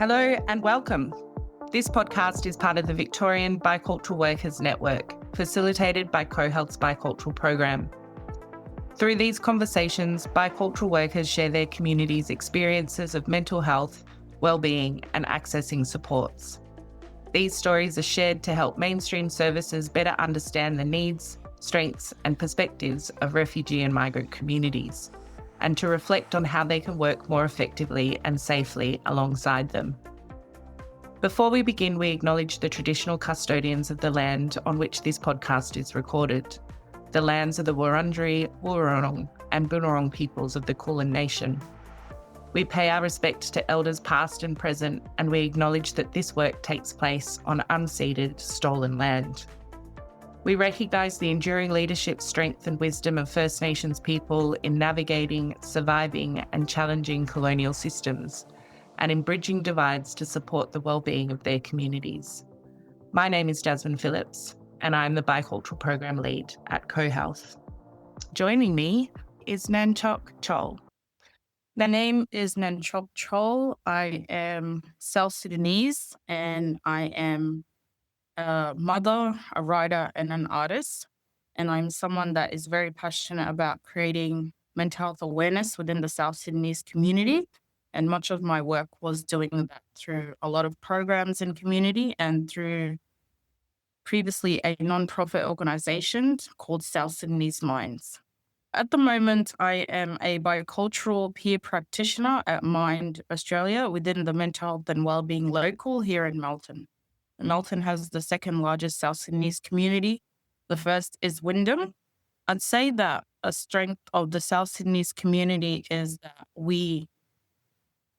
Hello and welcome. This podcast is part of the Victorian Bicultural Workers Network, facilitated by CoHealth's Bicultural program. Through these conversations, bicultural workers share their community's experiences of mental health, well-being, and accessing supports. These stories are shared to help mainstream services better understand the needs, strengths, and perspectives of refugee and migrant communities, and to reflect on how they can work more effectively and safely alongside them. Before we begin, we acknowledge the traditional custodians of the land on which this podcast is recorded, the lands of the Wurundjeri, Wurrung, and Bunurong peoples of the Kulin Nation. We pay our respect to elders past and present, and we acknowledge that this work takes place on unceded, stolen land. We recognise the enduring leadership, strength and wisdom of First Nations people in navigating, surviving and challenging colonial systems, and in bridging divides to support the well-being of their communities. My name is Jasmine Phillips, and I'm the Bicultural Program Lead at CoHealth. Joining me is Nanchok Chol. My name is Nanchok Chol. I am South Sudanese, and I am a mother, a writer, and an artist. And I'm someone that is very passionate about creating mental health awareness within the South Sudanese community. And much of my work was doing that through a lot of programs in community and through previously a non-profit organization called South Sudanese Minds. At the moment, I am a bicultural peer practitioner at Mind Australia within the mental health and wellbeing local here in Melton. Melton has the second largest South Sudanese community. The first is Wyndham. I'd say that a strength of the South Sudanese community is that we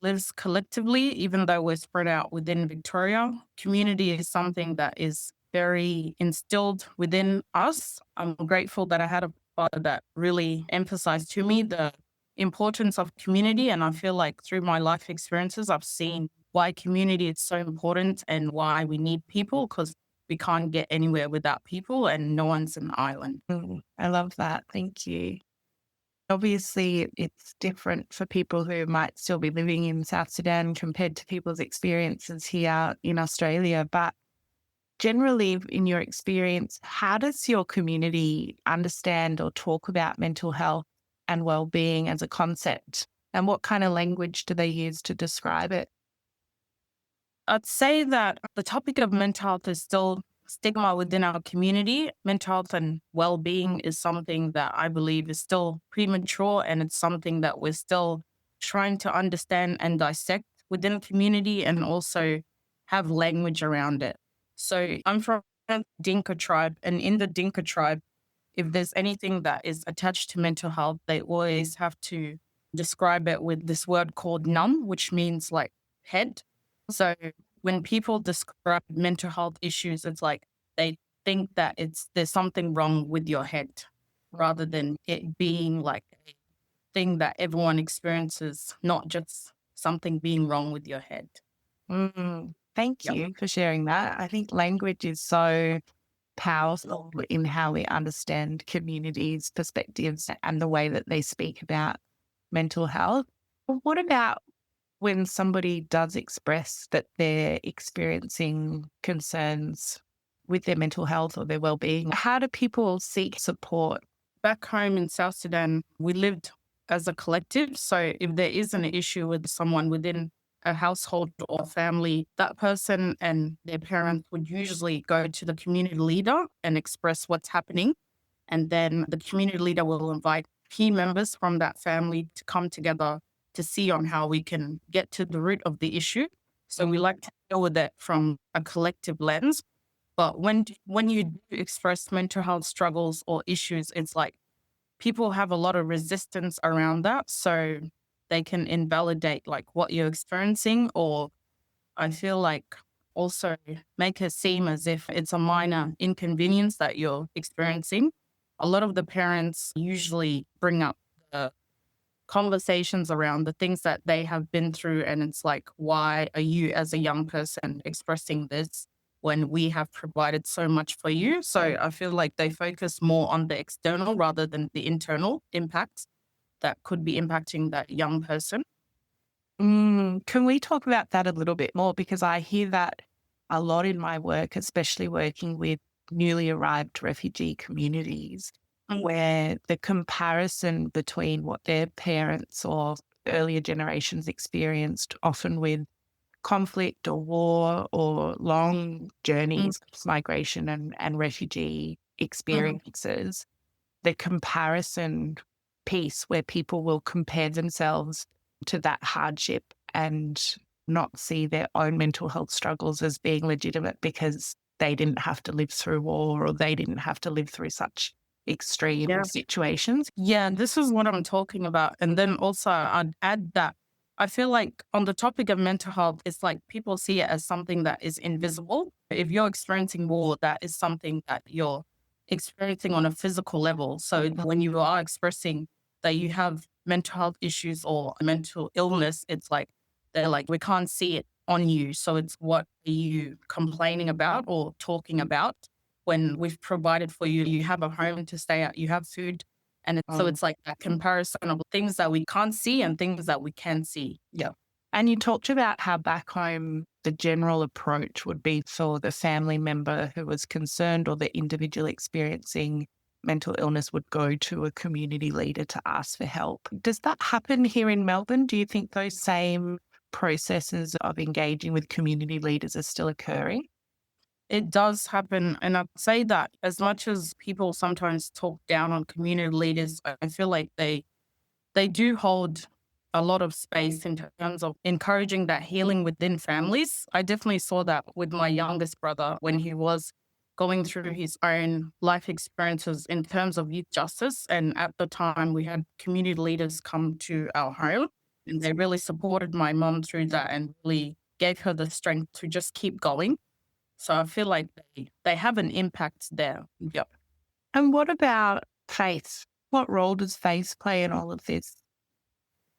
live collectively, even though we're spread out within Victoria. Community is something that is very instilled within us. I'm grateful that I had a father that really emphasized to me the importance of community. And I feel like through my life experiences, I've seen why community is so important and why we need people, because we can't get anywhere without people and no one's an island. I love that. Thank you. Obviously, it's different for people who might still be living in South Sudan compared to people's experiences here in Australia. But generally, in your experience, how does your community understand or talk about mental health and well-being as a concept? And what kind of language do they use to describe it? I'd say that the topic of mental health is still stigma within our community. Mental health and well-being is something that I believe is still premature, and it's something that we're still trying to understand and dissect within a community and also have language around it. So I'm from the Dinka tribe, and in the Dinka tribe, if there's anything that is attached to mental health, they always have to describe it with this word called num, which means like head. So when people describe mental health issues, it's like they think that there's something wrong with your head rather than it being like a thing that everyone experiences, not just something being wrong with your head. Thank you for sharing that. I think language is so powerful in how we understand communities' perspectives and the way that they speak about mental health. What about when somebody does express that they're experiencing concerns with their mental health or their well-being? How do people seek support? Back home in South Sudan, we lived as a collective. So if there is an issue with someone within a household or family, that person and their parents would usually go to the community leader and express what's happening. And then the community leader will invite key members from that family to come together to see on how we can get to the root of the issue. So we like to deal with it from a collective lens. But when you do express mental health struggles or issues, it's like people have a lot of resistance around that. So they can invalidate like what you're experiencing, or I feel like also make it seem as if it's a minor inconvenience that you're experiencing. A lot of the parents usually bring up the conversations around the things that they have been through. And it's like, why are you as a young person expressing this when we have provided so much for you? So I feel like they focus more on the external rather than the internal impacts that could be impacting that young person. Can we talk about that a little bit more? Because I hear that a lot in my work, especially working with newly arrived refugee communities, where the comparison between what their parents or earlier generations experienced, often with conflict or war or long Mm, journeys of migration and refugee mhm. experiences, the comparison piece where people will compare themselves to that hardship and not see their own mental health struggles as being legitimate because they didn't have to live through war or they didn't have to live through such extreme Yeah. situations. Yeah, this is what I'm talking about. And then also I'd add that I feel like on the topic of mental health, it's like people see it as something that is invisible. If you're experiencing war, that is something that you're experiencing on a physical level. So when you are expressing that you have mental health issues or mental illness, it's like they're like, we can't see it on you. So it's what are you complaining about or talking about? When we've provided for you, you have a home to stay at, you have food. And so Um, it's like that comparison of things that we can't see and things that we can see. Yeah. And you talked about how back home, the general approach would be for the family member who was concerned or the individual experiencing mental illness would go to a community leader to ask for help. Does that happen here in Melbourne? Do you think those same processes of engaging with community leaders are still occurring? It does happen. And I'd say that as much as people sometimes talk down on community leaders, I feel like they do hold a lot of space in terms of encouraging that healing within families. I definitely saw that with my youngest brother when he was going through his own life experiences in terms of youth justice. And at the time, we had community leaders come to our home and they really supported my mom through that and really gave her the strength to just keep going. So I feel like they have an impact there. Yep. And what about faith? What role does faith play in all of this?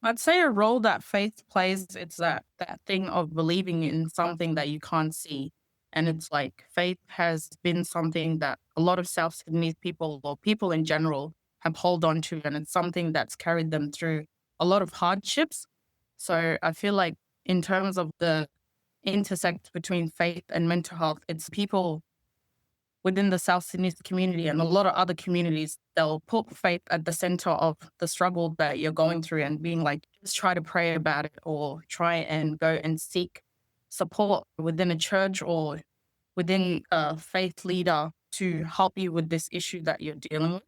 I'd say a role that faith plays, it's that thing of believing in something that you can't see. And it's like faith has been something that a lot of South Sudanese people or people in general have hold on to. And it's something that's carried them through a lot of hardships. So I feel like in terms of the intersect between faith and mental health, it's people within the South Sudanese community and a lot of other communities, they'll put faith at the center of the struggle that you're going through and being like, just try to pray about it or try and go and seek support within a church or within a faith leader to help you with this issue that you're dealing with.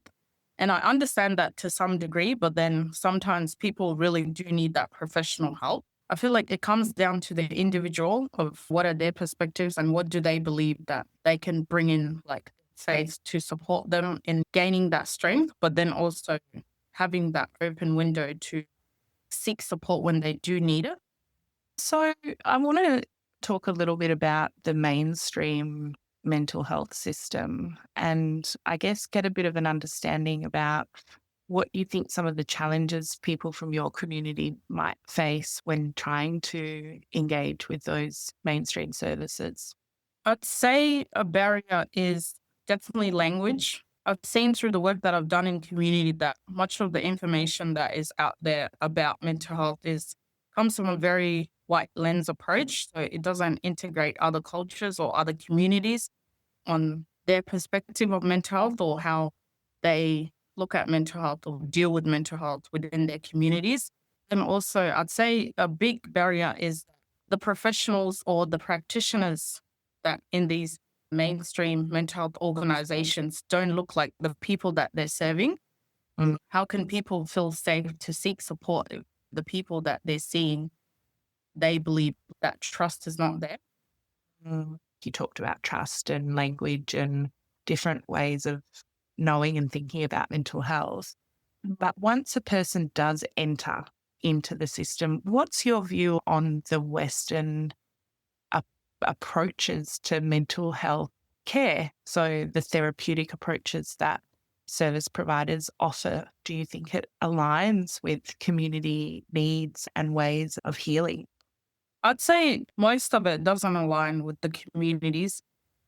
And I understand that to some degree, but then sometimes people really do need that professional help. I feel like it comes down to the individual of what are their perspectives and what do they believe that they can bring in, like faith to support them in gaining that strength, but then also having that open window to seek support when they do need it. So I want to talk a little bit about the mainstream mental health system and I guess get a bit of an understanding about what you think some of the challenges people from your community might face when trying to engage with those mainstream services. I'd say a barrier is definitely language. I've seen through the work that I've done in community that much of the information that is out there about mental health is comes from a very white lens approach. So it doesn't integrate other cultures or other communities on their perspective of mental health or how they look at mental health or deal with mental health within their communities. And also, I'd say a big barrier is the professionals or the practitioners that in these mainstream mental health organizations don't look like the people that they're serving. How can people feel safe to seek support if the people that they're seeing, they believe that trust is not there? You talked about trust and language and different ways of knowing and thinking about mental health. But once a person does enter into the system, what's your view on the Western approaches to mental health care? So, the therapeutic approaches that service providers offer, do you think it aligns with community needs and ways of healing? I'd say most of it doesn't align with the communities.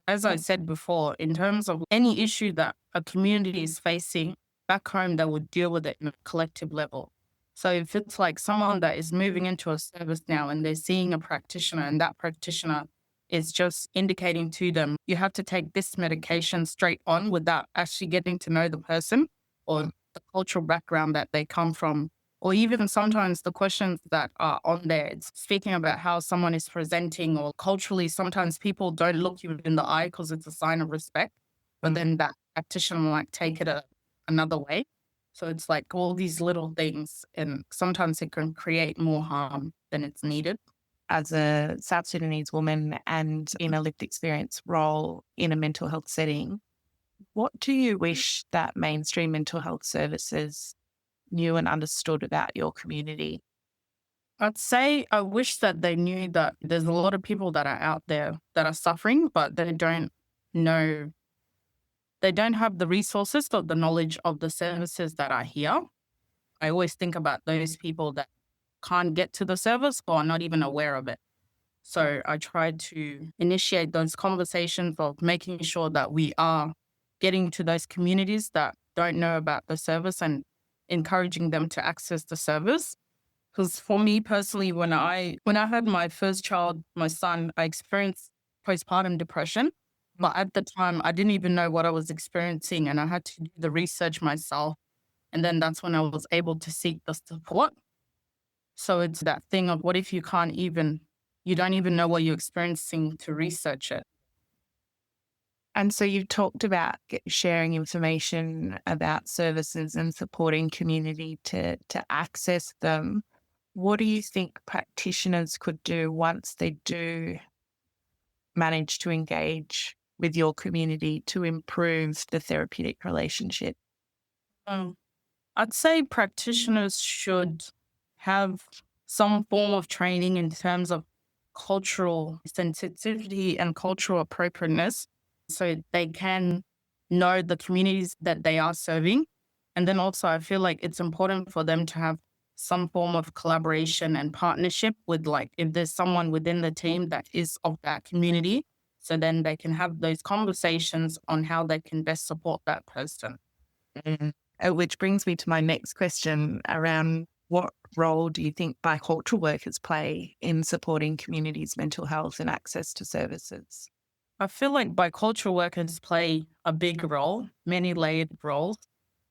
As I said before, in terms of any issue that a community is facing back home, they would deal with it in a collective level. So if it's like someone that is moving into a service now and they're seeing a practitioner and that practitioner is just indicating to them, you have to take this medication straight on without actually getting to know the person or the cultural background that they come from. Or even sometimes the questions that are on there, it's speaking about how someone is presenting, or culturally, sometimes people don't look you in the eye because it's a sign of respect. But then that practitioner might take it another way. So it's like all these little things, and sometimes it can create more harm than it's needed. As a South Sudanese woman and in a lived experience role in a mental health setting, what do you wish that mainstream mental health services knew and understood about your community? I'd say I wish that they knew that there's a lot of people that are out there that are suffering, but they don't know, they don't have the resources or the knowledge of the services that are here. I always think about those people that can't get to the service or are not even aware of it. So I try to initiate those conversations of making sure that we are getting to those communities that don't know about the service and encouraging them to access the service. Because for me personally, when I had my first child, my son, I experienced postpartum depression. But at the time, I didn't even know what I was experiencing, and I had to do the research myself. And then that's when I was able to seek the support. So it's that thing of, what if you don't even know what you're experiencing to research it? And so you've talked about sharing information about services and supporting community to access them. What do you think practitioners could do once they do manage to engage with your community to improve the therapeutic relationship? Um, I'd say practitioners should have some form of training in terms of cultural sensitivity and cultural appropriateness so they can know the communities that they are serving. And then also, I feel like it's important for them to have some form of collaboration and partnership with, like, if there's someone within the team that is of that community, so then they can have those conversations on how they can best support that person. Mm. Which brings me to my next question around, what role do you think bicultural workers play in supporting communities' mental health and access to services? I feel like bicultural workers play a big role, many layered roles.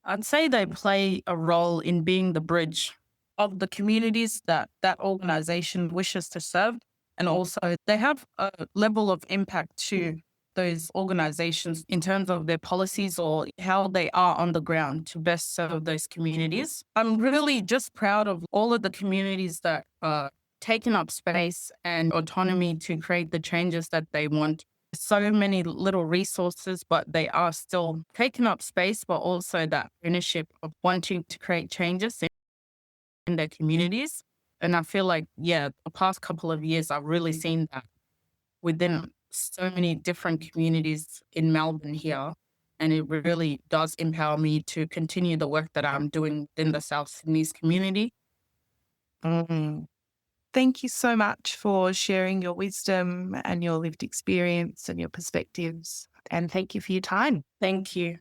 I'd say they play a role in being the bridge of the communities that that organization wishes to serve. And also, they have a level of impact to those organizations in terms of their policies or how they are on the ground to best serve those communities. I'm really just proud of all of the communities that are taking up space and autonomy to create the changes that they want. So many little resources, but they are still taking up space, but also that ownership of wanting to create changes in their communities. And I feel like, yeah, the past couple of years, I've really seen that within so many different communities in Melbourne here. And it really does empower me to continue the work that I'm doing in the South Sudanese community. Mm. Thank you so much for sharing your wisdom and your lived experience and your perspectives. And thank you for your time. Thank you.